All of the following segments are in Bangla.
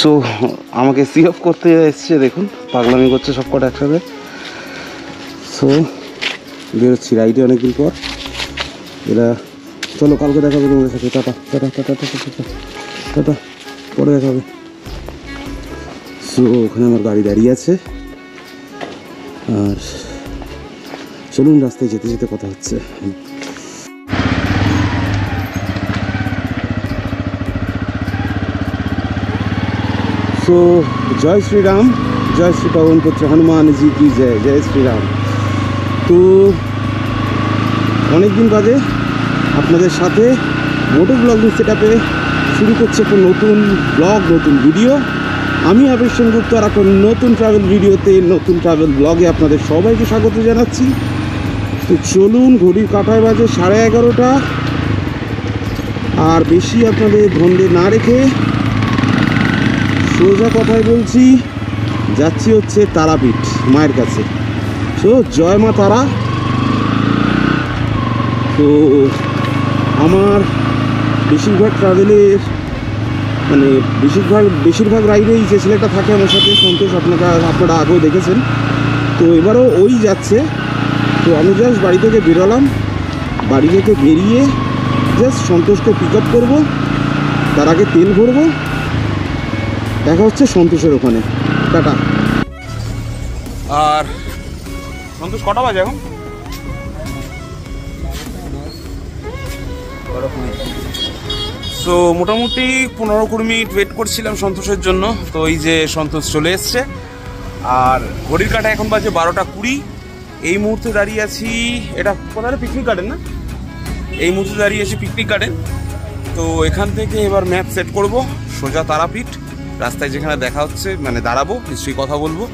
সো আমাকে সি অফ করতে এসছে, দেখুন পাগলামি করছে সব কটা একসাথে। সো বেরোচ্ছি রাইডে অনেকদিন পর। এরা চলো কালকে দেখাবে তোমাদের সাথে। Tata tata tata tata tata tata, পরে দেখাবে। সো ওখানে আমার গাড়ি দাঁড়িয়ে আছে, আর চলুন রাস্তায় যেতে যেতে কথা হচ্ছে। সো জয় শ্রীরাম, জয় শ্রী পवन पुत्र हनुमान जी की जय, जय श्री राम। তো অনেকদিন বাদে আপনাদের সাথে মোটো ব্লগিং সেটআপে শুরু করছে একটা নতুন ব্লগ, নতুন ভিডিও। আমি আবেশ সেনগুপ্ত আর একটা নতুন ট্রাভেল ভিডিওতে, নতুন ট্রাভেল ব্লগে আপনাদের সবাইকে স্বাগত জানাচ্ছি। তো চলুন, ঘড়ির কাঁটায় বাজে 11:30, আর বেশি আপনাদের ধন্দে না রেখে সোজা কথায় বলছি, যাচ্ছি হচ্ছে তারাপীঠ মায়ের কাছে। তো জয় মা তারা। তো আমার বেশিরভাগ ট্রাভেলের মানে বেশিরভাগ রাইডেই যে ছেলেটা থাকে আমার সাথে, সন্তোষ, আপনারা আগেও দেখেছেন। তো এবারও ওই যাচ্ছে। তো আমি জাস্ট বাড়ি থেকে বেরোলাম, বাড়ি থেকে বেরিয়ে জাস্ট সন্তোষকে পিক আপ করবো, তার আগে তেল ভরবো। দেখা হচ্ছে সন্তোষের ওখানে। টাটা। আর সন্তোষ কটা বাজে এখন? সো মোটামুটি 15-20 মিনিট ওয়েট করছিলাম সন্তোষের জন্য। তো এই যে সন্তোষ চলে এসছে, আর ঘড়ির কাঁটা এখন বাজে 12:20। এই মুহূর্তে দাঁড়িয়ে আছি, এটা কোথায় পিকনিক গার্ডেন না, এই মুহূর্তে দাঁড়িয়ে আছি পিকনিক গার্ডেন। তো এখান থেকে এবার ম্যাপ সেট করব, সোজা তারাপীঠ। রাস্তায় যেখানে দেখা হচ্ছে মানে দাঁড়াবো, নিশ্চয়ই কথা বলবো,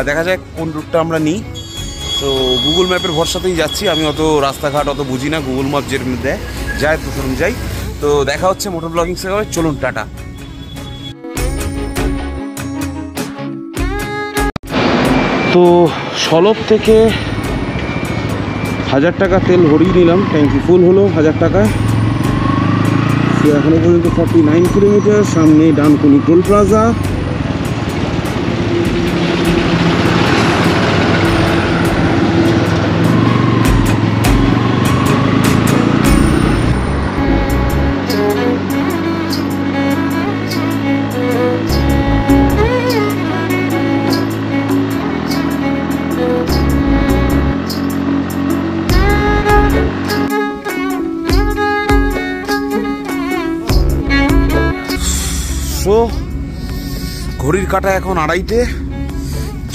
দেখা যাক কোন রুটটা আমরা নিই। তো গুগল ম্যাপের ভরসাতেই যাচ্ছি, আমি অত রাস্তাঘাট অত বুঝি না, গুগল ম্যাপ যেরকম দেয় যায় তো সেরকম যাই। তো দেখা হচ্ছে মোটর ব্লগিং সেখানে, চলুন টাটা। তো সলভ থেকে 1000 টাকা তেল ভরিয়ে নিলাম, ট্যাঙ্কি ফুল হলো 1000 টাকায়। তো এখনো পর্যন্ত 49 কিলোমিটার। সামনে ডানকুনি টোল প্লাজা। ঘড়ির কাঁটা এখন 2:30,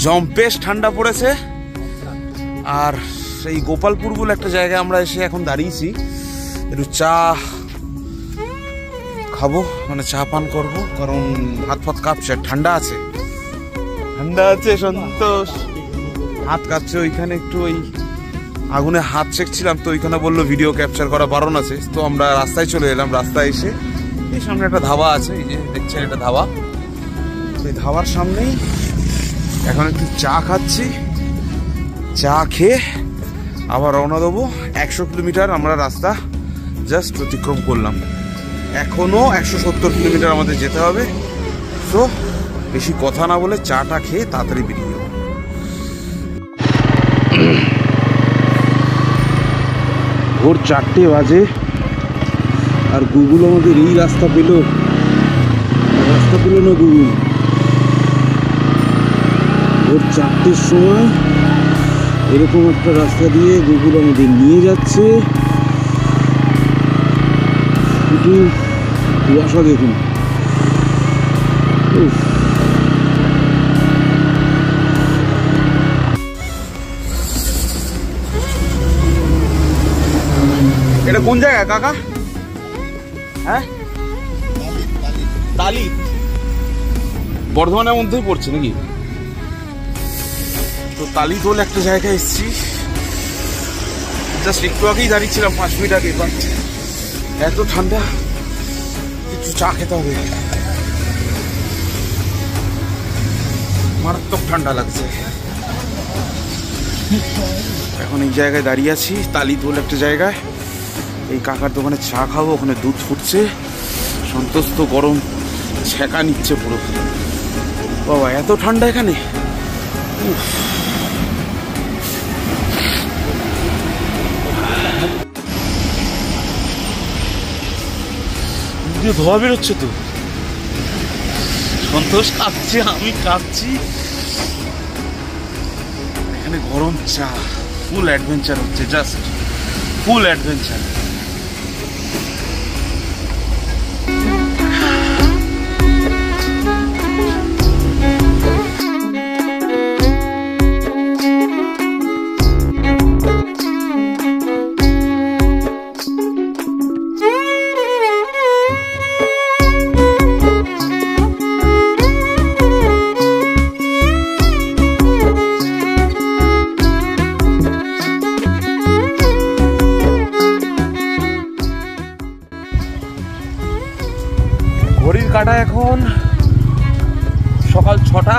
জম্পেশ ঠান্ডা পড়েছে। আর সেই গোপালপুর বলে একটা জায়গায় আমরা এসে এখন দাঁড়িয়েছি, একটু চা খাবো, মানে চা পান করবো, কারণ হাত ফাত কাঁপছে, ঠান্ডা আছে সন্তোষ, হাত কাঁপছে। ওইখানে একটু ওই আগুনে হাত সেঁকছিলাম, তো ওইখানে বললো ভিডিও ক্যাপচার করা বারণ আছে। তো আমরা রাস্তায় চলে এলাম। রাস্তায় এসে এই সামনে একটা ধাবা আছে, এই যে দেখছেন এটা ধাবা। এই ধাবার সামনেই এখন একটু চা খাচ্ছি, চা খেয়ে আবার রওনা দেবো। 100 কিলোমিটার আমরা রাস্তা জাস্ট অতিক্রম করলাম, এখনো 170 কিলোমিটার আমাদের যেতে হবে। তো বেশি কথা না বলে চাটা খেয়ে তাড়াতাড়ি বেরিয়ে যাবো। ভোর 4টে বাজে, আর গুগল আমাদের এই রাস্তা পেল না। গুগল ভোর 4টের সময় এরকম একটা রাস্তা দিয়ে গুগল আমাদের নিয়ে যাচ্ছে। শুধু কুয়াশা দেখুন। এটা কোন জায়গা কাকা? হ্যাঁ, তালি বর্ধমানের মধ্যেই পড়ছে নাকি? তো তালিত বলে একটা জায়গায় এসেছি, জাস্ট একটু আগেই দাঁড়িয়েছিলাম 5 মিনিট আগে। বাট এত ঠান্ডা, একটু চা খেতে হবে, মারাত্মক ঠান্ডা লাগছে। এখন এই জায়গায় দাঁড়িয়ে আছি, তালিত বলে একটা জায়গায়। এই কাকার দোকানে চা খাবো, ওখানে দুধ ফুটছে। সন্তোষ তো গরম ছ্যাঁকা নিচ্ছে পুরো। বাবা এত ঠান্ডা এখানে। ধোয়া বেরোচ্ছে তো। সন্তোষ কাঁপছে, আমি কাঁপছি। এখানে গরম চা, ফুল অ্যাডভেঞ্চার হচ্ছে, জাস্ট ফুল অ্যাডভেঞ্চার। ঘড়ির কাঁটা এখন সকাল 6টা।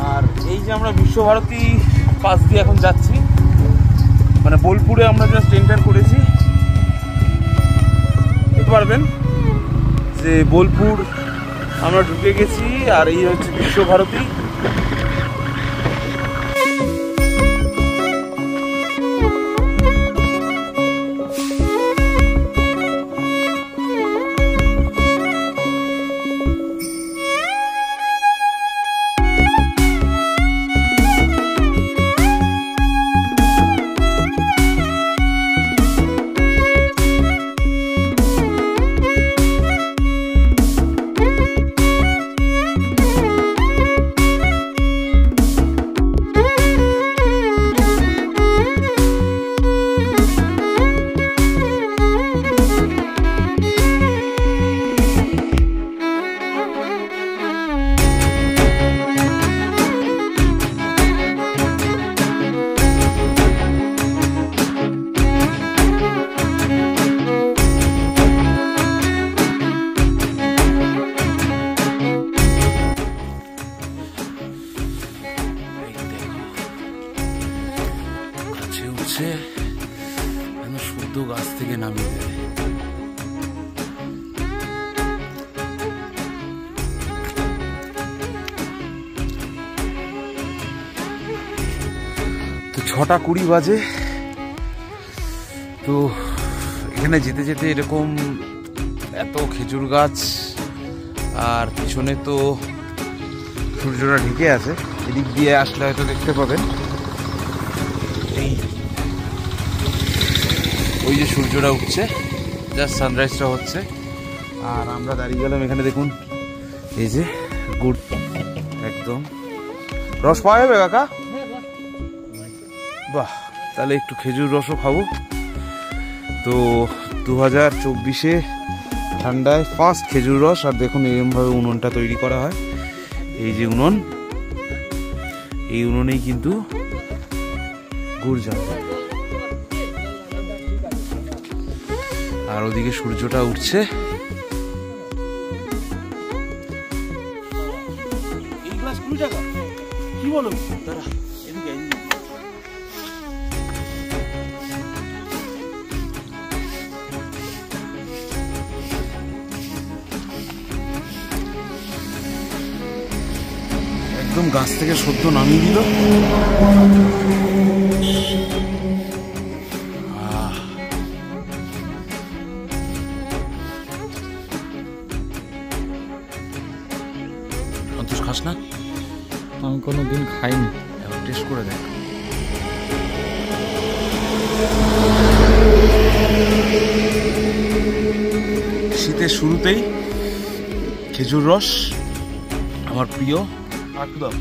আর এই যে আমরা বিশ্বভারতী পাশ দিয়ে এখন যাচ্ছি, মানে বোলপুরে আমরা জাস্ট এন্টার করেছি। দেখতে পারবেন যে বোলপুর আমরা ঢুকে গেছি, আর এই হচ্ছে বিশ্বভারতী। শুদ্ধ গাছ থেকে নামিয়ে দেবে। তো 6:20 বাজে। তো এখানে যেতে যেতে এরকম এত খেজুর গাছ, আর পিছনে তো সূর্যটা ঢেকে আছে। এদিক দিয়ে আসলে হয়তো দেখতে পাবেন এই ওই যে সূর্যটা উঠছে, জাস্ট সানরাইজটা হচ্ছে। আর আমরা দাঁড়িয়ে গেলাম এখানে, দেখুন এই যে গুড় একদম। রস পাওয়া যাবে কাকা? বাহ, তাহলে একটু খেজুর রসও খাবো। তো 2024-এ ঠান্ডায় ফার্স্ট খেজুর রস। আর দেখুন এরকমভাবে উনুনটা তৈরি করা হয়। এই যে উনুন, এই উনুনেই কিন্তু গুড় জ্বালা। আর ওদিকে সূর্যটা উঠছে। এই গ্লাস 20 টাকা, কি বলো? দাঁড়া, এদিকে একদম গাছ থেকে সদ্য নামিয়ে দিল। সন্তোষ খাস না? আমি কোনোদিন খাইনি, এবার টেস্ট করে দেখ। শীতের শুরুতেই খেজুর রস আমার প্রিয়। আর দাও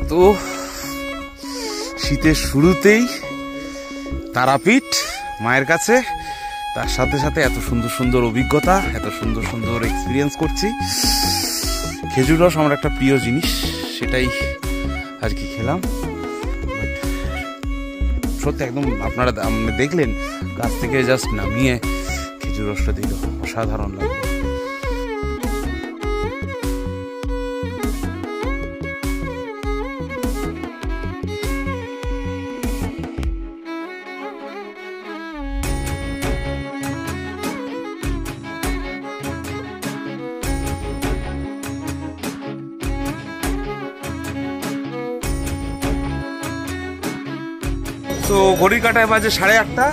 তো শীতের শুরুতেই তারাপীঠ মায়ের কাছে, তার সাথে সাথে এত সুন্দর সুন্দর অভিজ্ঞতা, এত সুন্দর সুন্দর এক্সপিরিয়েন্স করছি। খেজুর রস আমার একটা প্রিয় জিনিস, সেটাই আর কি খেলাম। সত্যি একদম আপনারা দেখলেন গাছ থেকে জাস্ট নামিয়ে খেজুর রসটা দিল, অসাধারণ লাগলো। তো ঘড়ির কাঁটায় বাজে 8:30।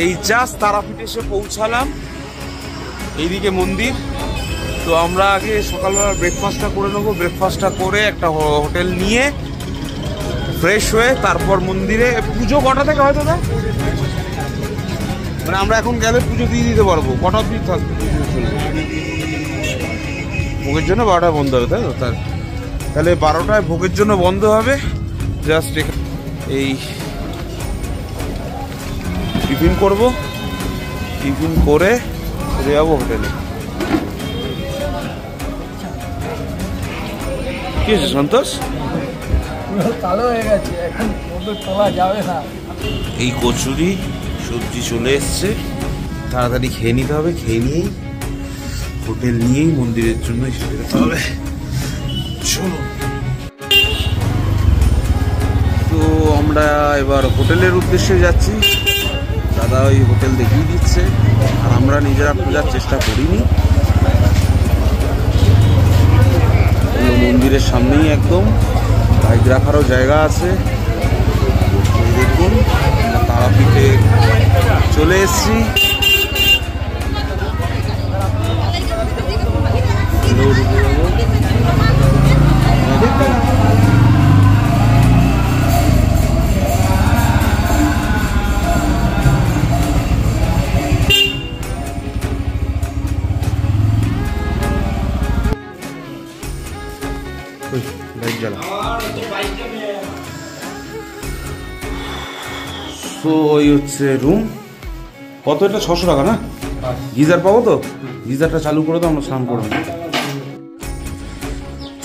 এই জাস্ট তারাপীঠ এসে পৌঁছালাম, এইদিকে মন্দির। তো আমরা আগে সকালবেলা ব্রেকফাস্টটা করে নেবো, ব্রেকফাস্টটা করে একটা হোটেল নিয়ে ফ্রেশ হয়ে তারপর মন্দিরে। পুজো কটা থেকে হয় দাদা? মানে আমরা এখন গেলে পুজো দিয়ে দিতে পারবো? কটা অব্দি থাকবে ভোগের জন্য? 12টায় বন্ধ হবে, তাই তো? তাহলে 12টায় ভোগের জন্য বন্ধ হবে। জাস্ট এই টিফিন করবো, টিফিন করে চলে যাবো হোটেলে। কি হয়েছে সন্তোষ? এই কচুরি সবজি চলে এসছে, তাড়াতাড়ি খেয়ে নিতে হবে। খেয়ে নিয়েই হোটেল নিয়েই মন্দিরের জন্য এসে যেতে হবে। চলো। তো আমরা এবার হোটেলের উদ্দেশ্যে যাচ্ছি। দাদা ওই হোটেল দেখিয়ে দিচ্ছে, আর আমরা নিজেরা খোঁজার চেষ্টা করিনি। মন্দিরের সামনেই একদম বাইক রাখারও জায়গা আছে। দেখুন আমরা তারাপীঠে চলে এসেছি। লাইট জ্বালা। তো ওই হচ্ছে রুম। কত এটা? 600 টাকা না? গিজার পাবো তো? গিজারটা চালু করে তো আমরা স্নান করবো।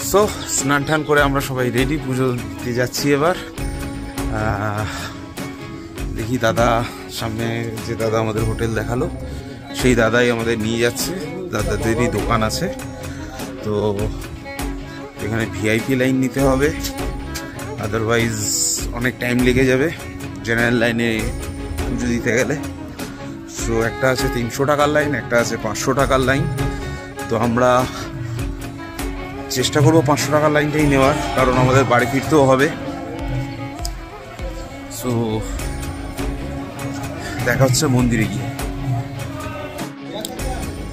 সো স্নান টান করে আমরা সবাই রেডি, পুজো দিতে যাচ্ছি এবার। দেখি দাদা সামনে যে দাদা আমাদের হোটেল দেখালো সেই দাদাই আমাদের নিয়ে যাচ্ছে। দাদাদেরই দোকান আছে। তো এখানে ভিআইপি লাইন নিতে হবে, আদারওয়াইজ অনেক টাইম লেগে যাবে জেনারেল লাইনে পুজো দিতে গেলে। সো একটা আছে 300 টাকার লাইন, একটা আছে 500 টাকার লাইন। তো আমরা চেষ্টা করবো 500 টাকার লাইনটাই নেওয়ার, কারণ আমাদের বাড়ি ফিরতেও হবে। সো দেখা হচ্ছে মন্দিরে গিয়ে।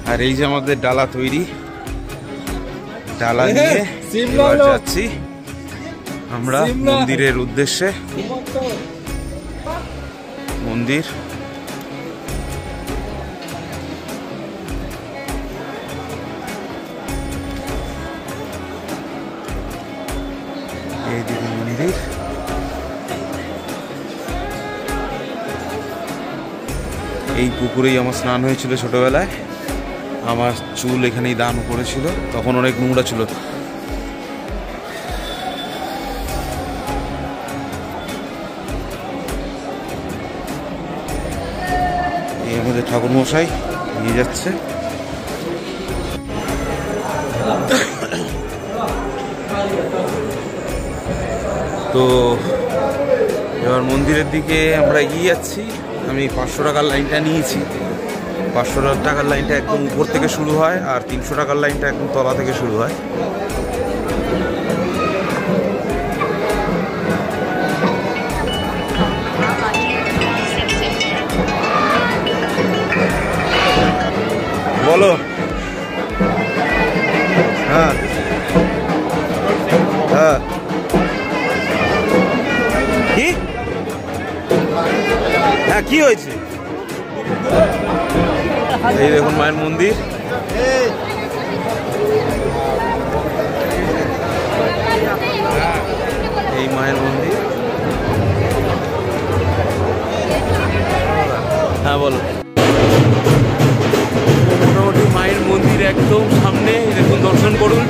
আর এই যে আমাদের ডালা তৈরি, ডালা নিয়ে এবার যাচ্ছি আমরা মন্দিরের উদ্দেশ্যে। মন্দির এইদিকে মন্দির। এই পুকুরেই আমার স্নান হয়েছিল ছোটবেলায়। আমার চুল এখানেই দান করেছিল, তখন অনেক নোংরা ছিল। এই আমাদের ঠাকুর মশাই নিয়ে যাচ্ছে। তো এবার মন্দিরের দিকে আমরা এগিয়ে যাচ্ছি। আমি 500 টাকার লাইনটা নিয়েছি। 500 টাকার লাইনটা একদম উপর থেকে শুরু হয়, আর 300 টাকার লাইনটা একদম তলা থেকে শুরু হয়। বলো। হ্যাঁ হ্যাঁ, কি? হ্যাঁ, কি হয়েছে? এই দেখুন মায়ের মন্দির। এই মায়ের মন্দির। হ্যাঁ বলো। মোটামুটি মায়ের মন্দির একদম সামনে, দেখুন দর্শন করুন।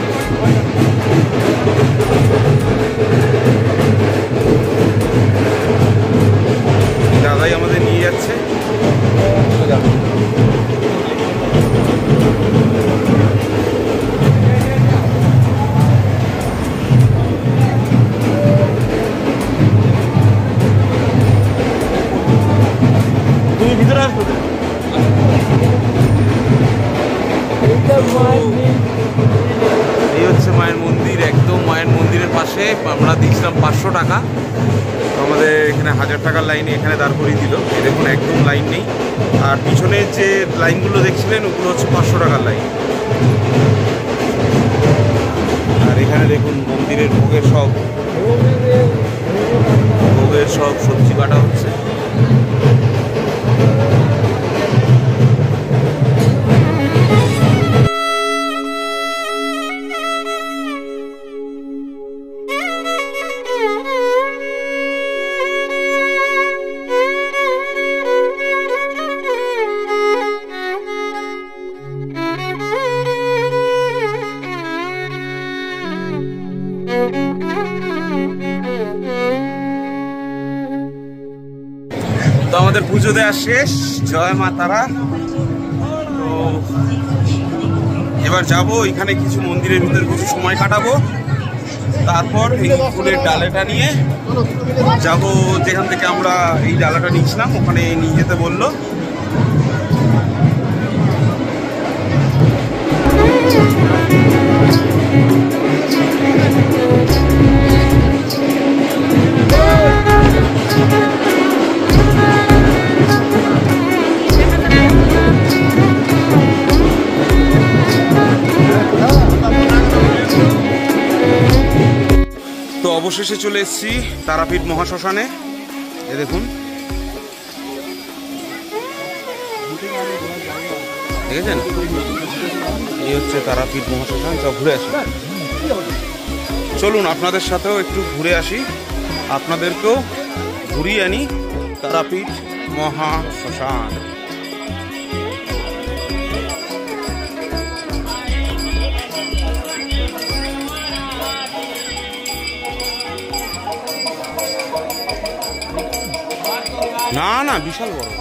যাবে। তুমি ভিতরে আসবে? এই হচ্ছে মায়ের মন্দির, একদম মায়ের মন্দিরের পাশে। আমরা দিয়েছিলাম 500 টাকা, আমাদের এখানে 1000 টাকার লাইনে এখানে দাঁড় করিয়ে দিল। এই দেখুন একদম লাইন নেই। আর পিছনে যে লাইনগুলো দেখছিলেন ওগুলো হচ্ছে 500 টাকার লাইন। আর এখানে দেখুন মন্দিরের ভোগের সব সবজি কাটা হচ্ছে। তো আমাদের পুজো দেওয়া শেষ, জয় মা তারা। তো এবার যাব এখানে কিছু মন্দিরের ভিতরে কিছু সময় কাটাবো, তারপর এই ফুলের ডালাটা নিয়ে যাব যেখান থেকে আমরা এই ডালাটা নিয়েছিলাম ওখানে নিয়ে যেতে বললো। তো অবশেষে চলে এসেছি তারাপীঠ মহাশ্মশানে। এ দেখুন, দেখেছেন, এই হচ্ছে তারাপীঠ মহাশ্মশান। সব ঘুরে আসি, চলুন আপনাদের সাথেও একটু ঘুরে আসি, আপনাদেরকেও ঘুরিয়ে আনি তারাপীঠ মহাশ্মশান। না না, বিশাল বড়।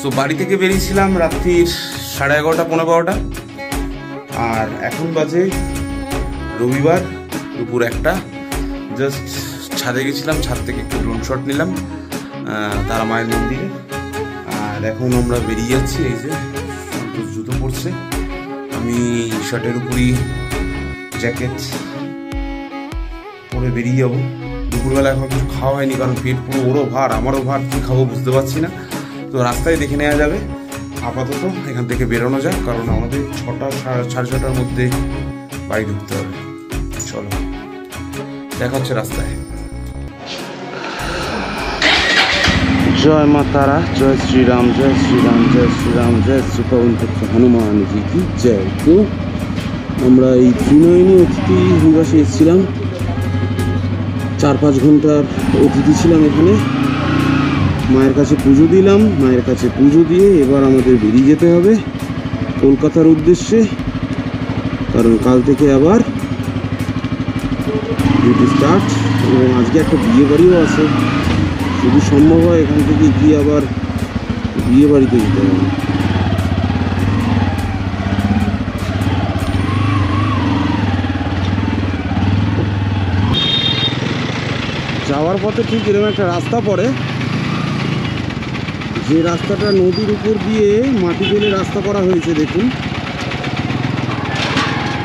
তো বাড়ি থেকে বেরিয়েছিলাম রাত্রির 11:30 পৌনে 12টা। আর এখন বাজে রবিবার দুপুর 1টা। জাস্ট ছাদে গেছিলাম, ছাদ থেকে একটু ড্রোন শট নিলাম তারা মায়ের মন্দিরে। আর এখন আমরা বেরিয়ে যাচ্ছি। এই যে জুতো পরছে, আমি শার্টের উপরই জ্যাকেট পরে বেরিয়ে যাবো। দুপুরবেলা এখন কিছু খাওয়া হয়নি, কারণ পেট পুরো ওরও ভার আমারও ভার, কী খাবো বুঝতে পারছি না। তো রাস্তায় দেখে নেওয়া যাবে। আপাতত এখান থেকে বেরোনো যাক, কারণ আমাদের 6টা সাড়ে 6টার মধ্যে বাড়ি ঢুকতে হবে। চলো, দেখা হচ্ছে রাস্তায়। জয় মা তারা, জয় শ্রীরাম, জয় শ্রীরাম, জয় শ্রীরাম, জয় শ্রী পবন পুত্র হনুমান জি কি জয়। তো আমরা এই ত্রিনয়নী অতিথি নিবাসে এসেছিলাম, 4-5 ঘন্টার অতিথি ছিলাম এখানে। মায়ের কাছে পুজো দিলাম, মায়ের কাছে পুজো দিয়ে এবার আমাদের বেরিয়ে যেতে হবে কলকাতার উদ্দেশ্যে, কারণ কাল থেকে আবার ডিউটি স্টার্ট। এবং আজকে একটা বিয়ে বাড়িও আছে, যদি সম্ভব হয় এখান থেকে গিয়ে আবার বিয়ে বাড়িতে যেতে হবে। যাওয়ার পথে ঠিক এরকম একটা রাস্তা পড়ে, যে রাস্তাটা নদীর উপর দিয়ে মাটি ফেলে রাস্তা করা হয়েছে। দেখুন,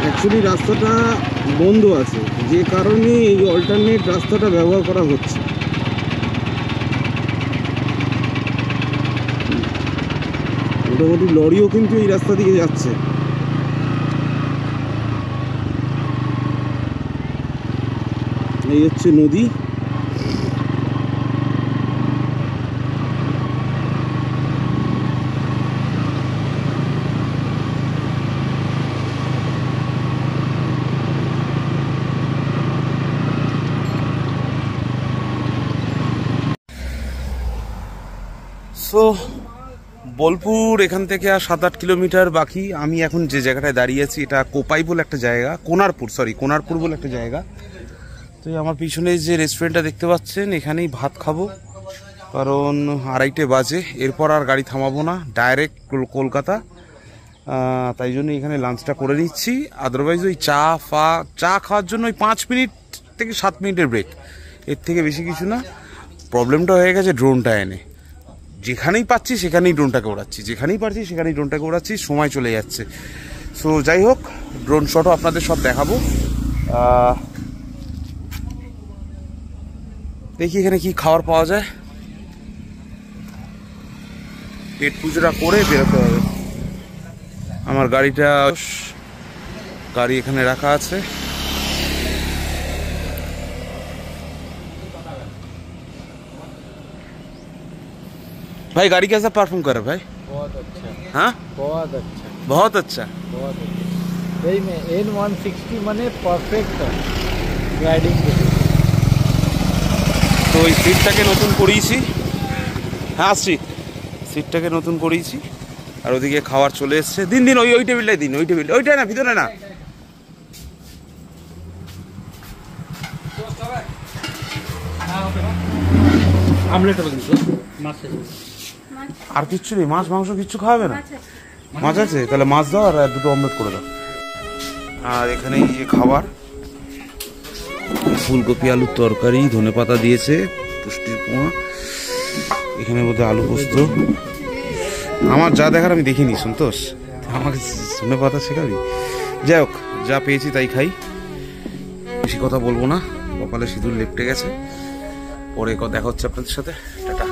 অ্যাকচুয়ালি রাস্তাটা বন্ধ আছে, যে কারণে এই অল্টারনেট রাস্তাটা ব্যবহার করা হচ্ছে। মোটামুটি লরিও কিন্তু এই রাস্তা দিয়ে যাচ্ছে। এই হচ্ছে নদী। সো বোলপুর এখান থেকে আর 7-8 কিলোমিটার বাকি। আমি এখন যে জায়গাটায় দাঁড়িয়ে আছি এটা কোপাই বলে একটা জায়গা, কোনারপুর বলে একটা জায়গা। তো আমার পিছনে যে রেস্টুরেন্টটা দেখতে পাচ্ছেন, এখানেই ভাত খাবো, কারণ 2:30 বাজে। এরপর আর গাড়ি থামাবো না, ডাইরেক্ট কলকাতা। তাই জন্য এখানে লাঞ্চটা করে নিচ্ছি। আদারওয়াইজ ওই চা খাওয়ার জন্য ওই 5 মিনিট থেকে 7 মিনিটের ব্রেক, এর থেকে বেশি কিছু না। প্রবলেমটা হয়ে গেছে ড্রোনটা এনে, যেখানেই পাচ্ছি সেখানেই ড্রোনটাকে ওড়াচ্ছি, যেখানেই পারছি সেখানেই ড্রোনটাকে ওড়াচ্ছি, সময় চলে যাচ্ছে। সো যাই হোক, ড্রোন শটও আপনাদের সব দেখাবো। দেখি এখানে কি খাবার পাওয়া যায়। পেট পুজোটা করে বেরোতে হবে। আমার গাড়ি এখানে রাখা আছে। भाई गाड़ी कैसा परफॉर्म कर रहा है भाई? बहुत अच्छा। हाँ, बहुत अच्छा, बहुत अच्छा। बहुत अच्छा। सही में N160 मने परफेक्ट राइडिंग के लिए। তো এই সিটটাকে নতুন করিয়েছি। হ্যাঁ আসছি, সিটটাকে নতুন করিয়েছি। আর ওদিকে খাবার চলে এসছে। দিন ওই টেবিলটাই দিন, ওইটা না, ভিতরে না। আর কিচ্ছু নেই, মাছ মাংস কিচ্ছু খাওয়াবে না? মাছ আছে, তাহলে মাছ দাও আর 2টো অমলেট করে দাও। আর এখানে এই যে খাবার, ফুলকপি আলুর তরকারি, ধনেপাতা দিয়েছে, পুষ্টির পোয়া, এখানে বোধহয় আলু পোস্ত। আমার যা দেখার আমি দেখিনি সন্তোষ, আমাকে ধনেপাতা শেখাবি? যাই হোক, যা পেয়েছি তাই খাই, বেশি কথা বলবো না। কপালে সিঁদুর লেপটে গেছে। পরে দেখা হচ্ছে আপনাদের সাথে, টাটা।